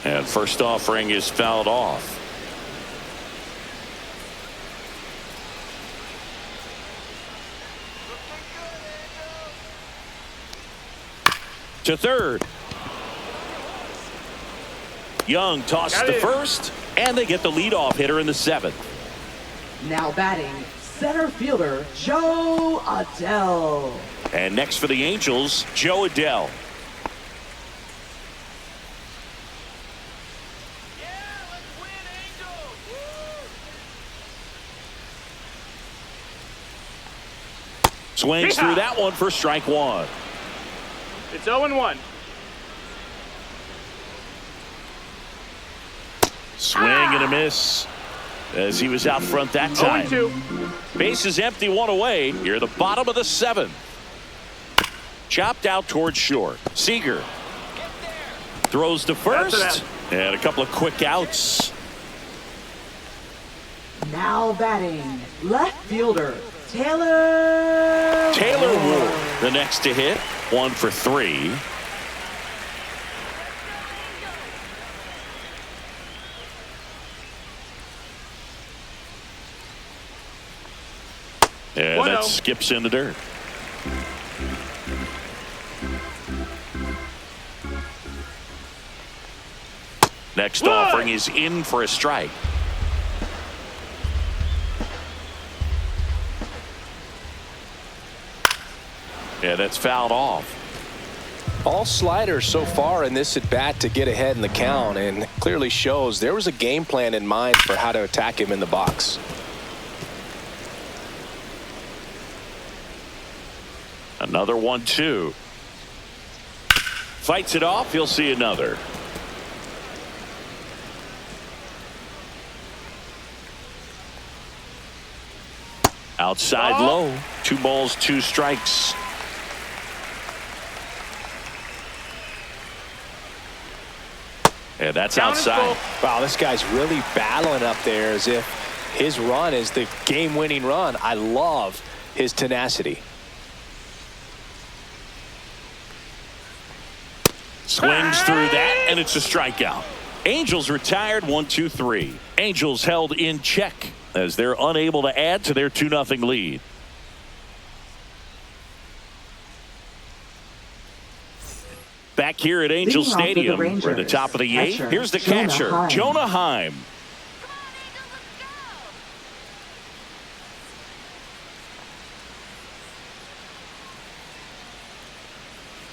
And first offering is fouled off. To third. Young tosses to first, and they get the leadoff hitter in the seventh.
Now batting, center fielder, Joe Adell.
And next for the Angels, Joe Adell. Swings through that one for strike one.
It's 0-1.
Swing and a miss as he was out front that time.
0-2.
Base is empty, one away. Here, the bottom of the seventh. Chopped out towards short. Seager throws to first, and a couple of quick outs.
Now batting, left fielder, Taylor
Ward, the next to hit. 1 for 3. And that skips in the dirt. Next offering is in for a strike. Yeah, that's fouled off.
All sliders so far in this at bat to get ahead in the count, and clearly shows there was a game plan in mind for how to attack him in the box.
Another 1-2. Fights it off. He'll see another. Outside low. 2 balls, 2 strikes. And that's outside.
Wow, this guy's really battling up there as if his run is the game-winning run. I love his tenacity.
Swings through that, and it's a strikeout. Angels retired 1-2-3. Angels held in check as they're unable to add to their 2-0 lead. Back here at Angel Stadium, we're at the top of the 8th. Here's the catcher, Jonah Heim.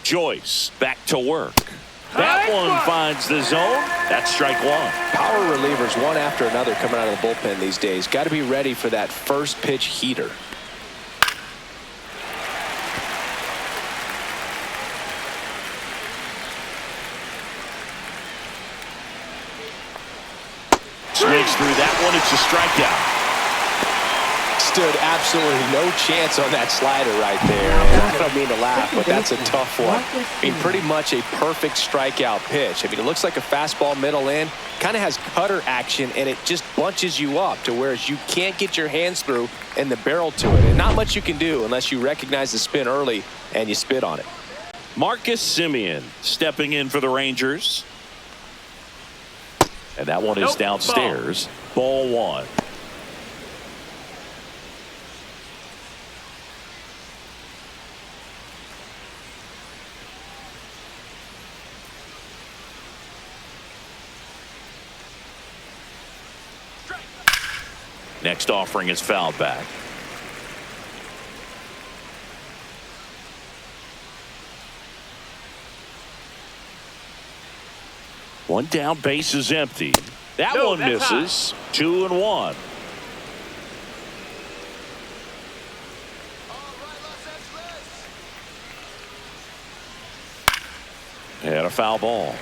Joyce back to work. That one finds the zone. That's strike one.
Power relievers one after another coming out of the bullpen these days. Got to be ready for that first pitch heater.
Swings through that one. It's a strikeout.
Stood absolutely no chance on that slider right there. And I don't mean to laugh, but that's a tough one. I mean, pretty much a perfect strikeout pitch. I mean, it looks like a fastball middle in. Kind of has cutter action, and it just bunches you up to where you can't get your hands through and the barrel to it. And not much you can do unless you recognize the spin early and you spit on it.
Marcus Semien stepping in for the Rangers. And that one is downstairs. Ball one. Next offering is fouled back. One down, base is empty. That one misses. 2-1. And a foul ball.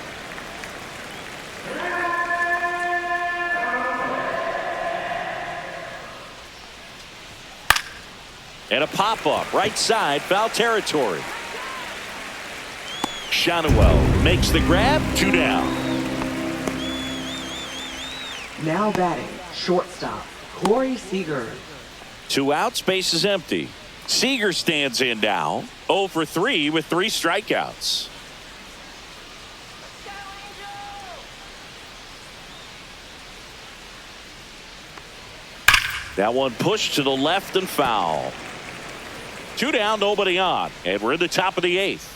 And a pop-up right side, foul territory. Shonwell makes the grab, 2 down.
Now batting, shortstop, Corey Seager.
2 outs, base is empty. Seager stands in now, 0 for 3 with 3 strikeouts. That one pushed to the left and foul. 2 down, nobody on, and we're in the top of the 8th.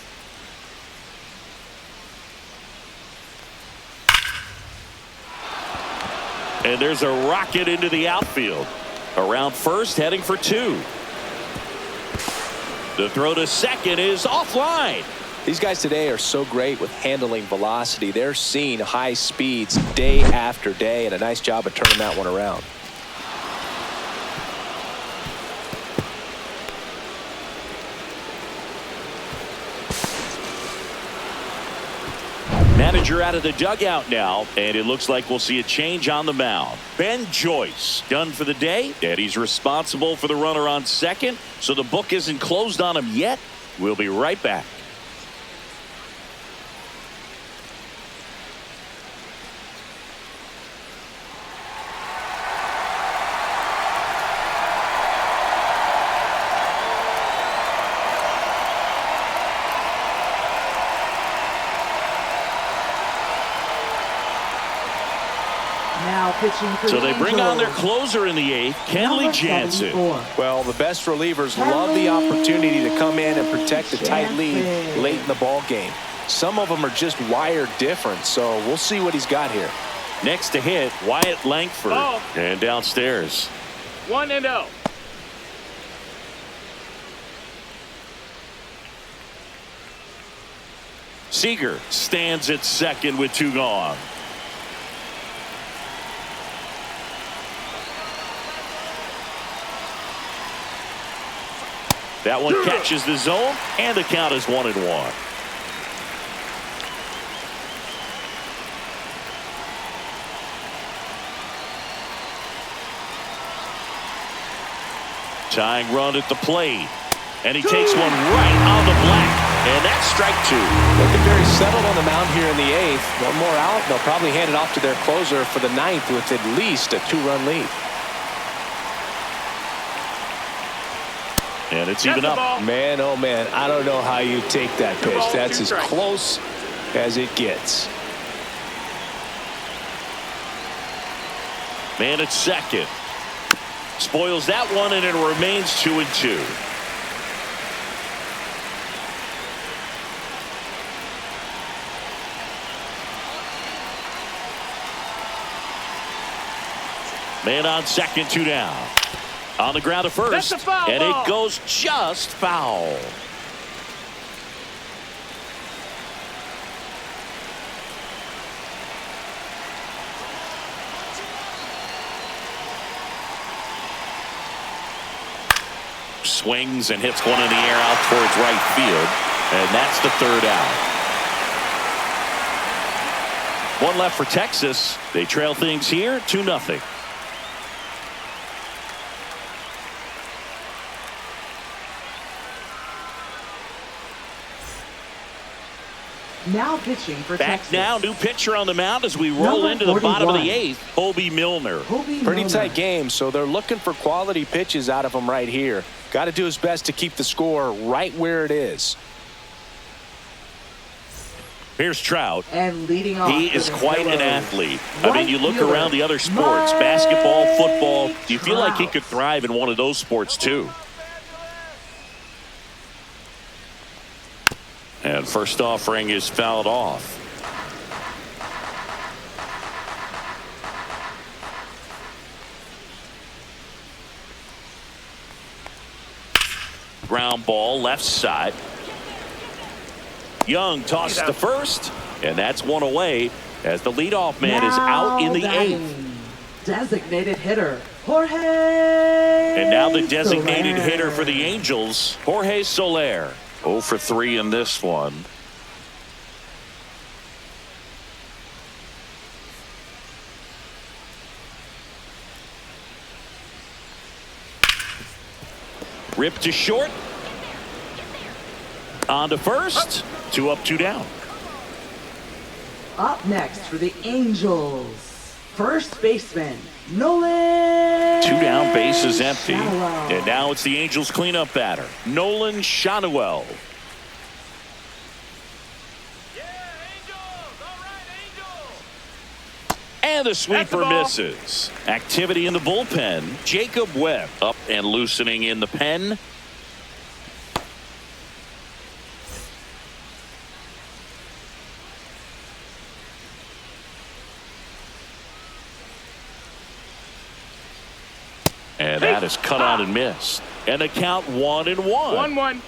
And there's a rocket into the outfield. Around first, heading for 2. The throw to second is offline.
These guys today are so great with handling velocity. They're seeing high speeds day after day, and a nice job of turning that one around.
Manager out of the dugout now, and it looks like we'll see a change on the mound. Ben Joyce done for the day, and he's responsible for the runner on second, so the book isn't closed on him yet. We'll be right back. So they bring on their closer in the 8th, Kenley Jansen.
Well, the best relievers love the opportunity to come in and protect a tight lead late in the ball game. Some of them are just wired different, so we'll see what he's got here.
Next to hit, Wyatt Langford. And downstairs.
1-0.
Seager stands at second with 2 gone. That one catches the zone, and the count is 1-1. Tying run at the plate, and he takes one right on the black, and that's strike 2.
Looking very settled on the mound here in the 8th. One more out, they'll probably hand it off to their closer for the 9th with at least a 2-run lead.
And it's even up.
Man, oh man, I don't know how you take that pitch. That's as close as it gets.
Man at second. Spoils that one, and it remains 2-2. Man on second, 2 down. On the ground to first, and it goes just foul. Swings and hits one in the air out towards right field, and that's the 3rd out. 1 left for Texas. They trail things here 2-0.
Now pitching for
Back
Texas.
now, new pitcher on the mound as we roll into the bottom of the 8th, Hobie Milner.
Pretty tight game, so they're looking for quality pitches out of him right here. Got to do his best to keep the score right where it is.
Here's Trout.
And leading off,
he is quite an athlete. I mean, you look around the other sports, basketball, football, you feel like he could thrive in one of those sports too. And first offering is fouled off. Ground ball left side. Young tosses to first, and that's one away. as the leadoff man is out in the eighth.
Designated hitter, Jorge.
And now the designated
Soler.
hitter for the Angels, Jorge Soler. 0 for 3 in this one. Ripped to short. On to first. 2 up, 2 down.
Up next for the Angels, first baseman, Nolan.
2 down, base is empty.
Shadowell.
And now it's the Angels cleanup batter, Nolan Shadowell. And the sweeper misses. Activity in the bullpen. Jacob Webb up and loosening in the pen. And that is cut out and missed. And the count 1-1.
1-1.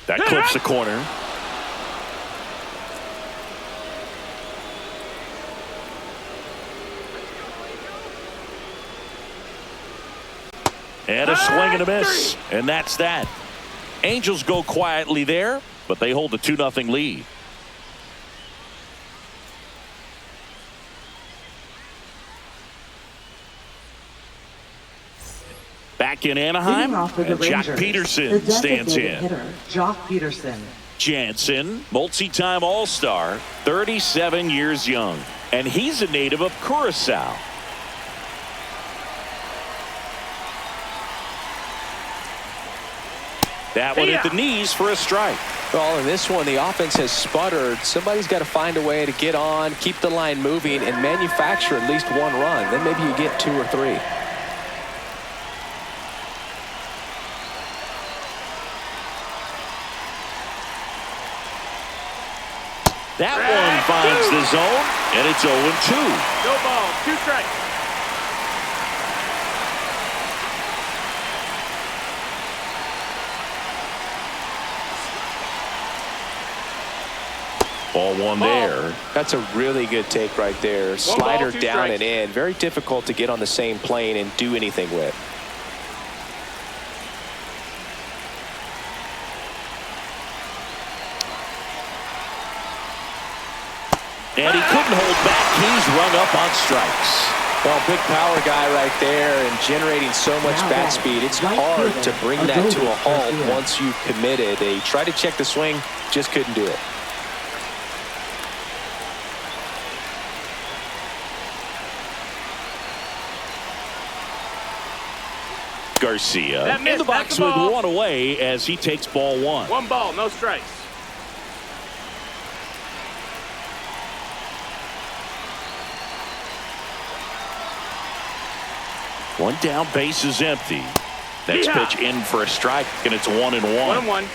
That clips the corner. And a swing and a miss. And that's that. Angels go quietly there, but they hold a 2-0 lead. Back in Anaheim, and Jock Peterson stands in.
Hitter, Jock Peterson.
Jansen, multi-time All-Star, 37 years young, and he's a native of Curacao. That one at the knees for a strike.
Well, in this one, the offense has sputtered. Somebody's got to find a way to get on, keep the line moving, and manufacture at least 1 run. Then maybe you get 2 or 3.
That one finds the zone, and it's 0-2.
No ball, 2 strikes.
Ball 1 there.
That's a really good take right there. Slider
ball, 2
down
strikes.
and in. Very difficult to get on the same plane and do anything with.
And he couldn't hold back. He's rung up on strikes.
Well, big power guy right there and generating so much bat speed. It's hard to bring that to a halt once you've committed. They tried to check the swing, just couldn't do it.
Garcia
That
in the
missed.
box
That's the
with
ball.
1 away as he takes ball 1.
1 ball, no strikes.
One down, base is empty. Next pitch in for a strike, and it's 1-1.
1-1.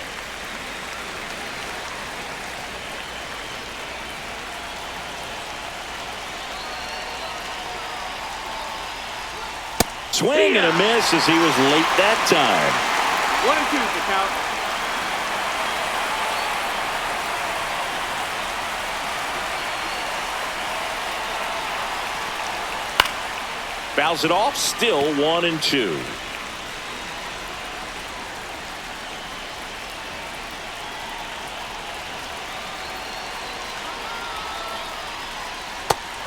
Swing and a miss as he was late that time.
1-2 is the count.
Fouls it off, still 1-2.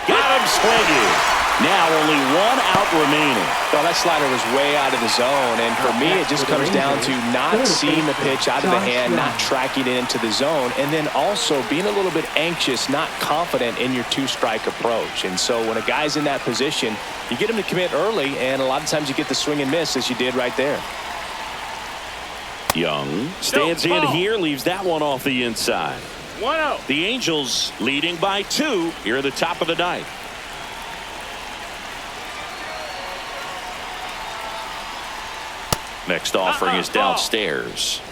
Got him swinging. Now only 1 out remaining.
Well, that slider was way out of the zone, and for me, it just comes down to not seeing the pitch out of the hand, not tracking it into the zone, and then also being a little bit anxious, not confident in your 2-strike approach. And so when a guy's in that position, you get him to commit early, and a lot of times you get the swing and miss as you did right there.
Young stands in here, leaves that one off the inside.
1-0.
The Angels leading by 2 here at the top of the 9th. Next offering is downstairs.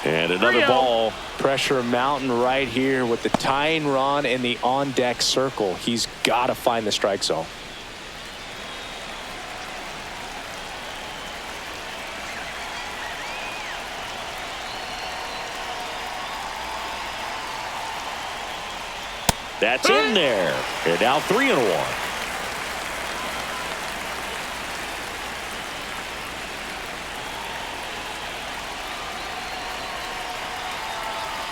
And another
3-0.
ball.
Pressure mountain right here with the tying run in the on-deck circle. He's got to find the strike zone.
That's in there. And now 3-1.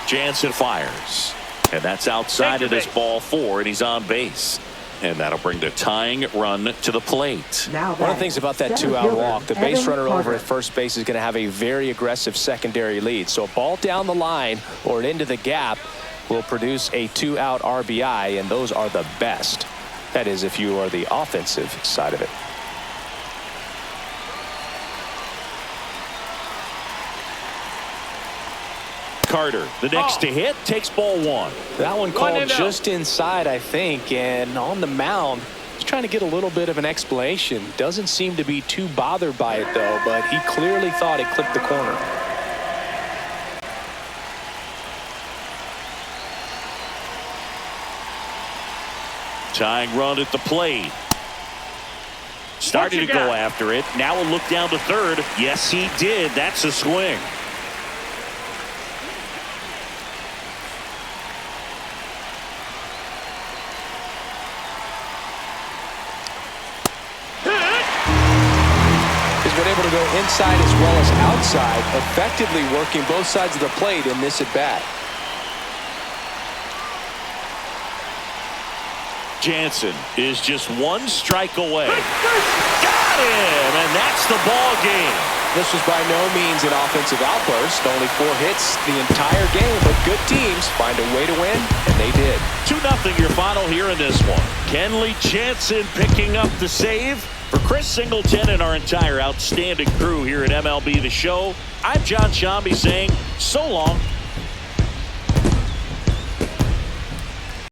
Jansen fires. And that's outside of this ball 4, and he's on base. And that'll bring the tying run to the plate.
Now
One of the things about that two-out walk, the base runner over at first base is going to have a very aggressive secondary lead. So a ball down the line or into the gap will produce a two-out RBI, and those are the best. That is, if you are the offensive side of it.
Carter, the next to hit, takes ball 1.
That one called
1-0.
just inside, I think, and on the mound, he's trying to get a little bit of an explanation. Doesn't seem to be too bothered by it, though, but he clearly thought it clipped the corner.
Tying run at the plate. Started to go after it. Now we'll look down to third. Yes, he did. That's a swing.
He's been able to go inside as well as outside, effectively working both sides of the plate in this at-bat.
Jansen is just 1 strike away. Got him, and that's the ball game.
This was by no means an offensive outburst. Only 4 hits the entire game, but good teams find a way to win, and they did.
2-0 your final here in this one. Kenley Jansen picking up the save. For Chris Singleton and our entire outstanding crew here at MLB The Show, I'm John Shambi saying so long